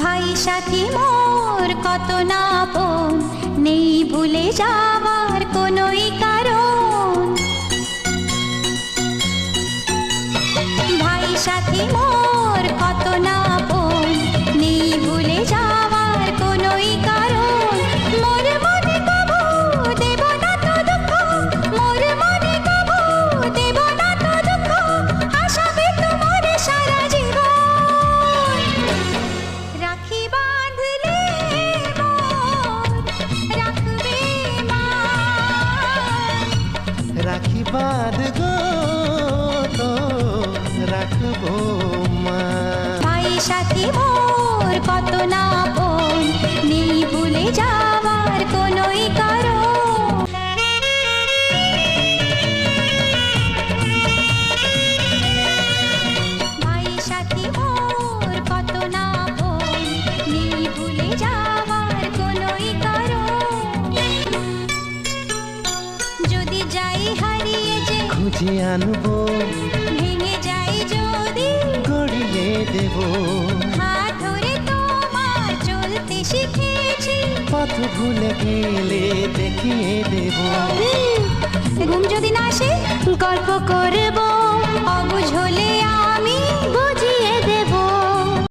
ভাই সাথী মোর কত না আপন, নেই ভুলে যাওয়ার কোনোই কারণ। ভাই সাথী মোর কত না আপন, নেই ভুলে যাওয়ার কোনোই কারণ। মোর মনে কবু দেব না তো দুঃখ, মোর মনে কবু দেব না তো দুঃখ, আশাবে তোমার সারা জীবন। রাখি বাঁধলে মোর রাখবে মা, রাখি বাঁধ গো তো রাখবো মা। ভাই সাথী মোর কত না আপন, নেই ভুলে যাওয়ার কোনোই কারণ। ভাই সাথী মোর কত না আপন, নেই ভুলে যাওয়ার কোনোই কারণ। যদি যাই হারিয়ে যে খুঁজে আনবো, ভেঙে যাই যদি গড়িয়ে দেব। হাত ধরে তোমার চলতে শিখেছি, পথ ভুলে গেলে দেখিয়ে দেব। ঘুম যদি না আসে গল্প করব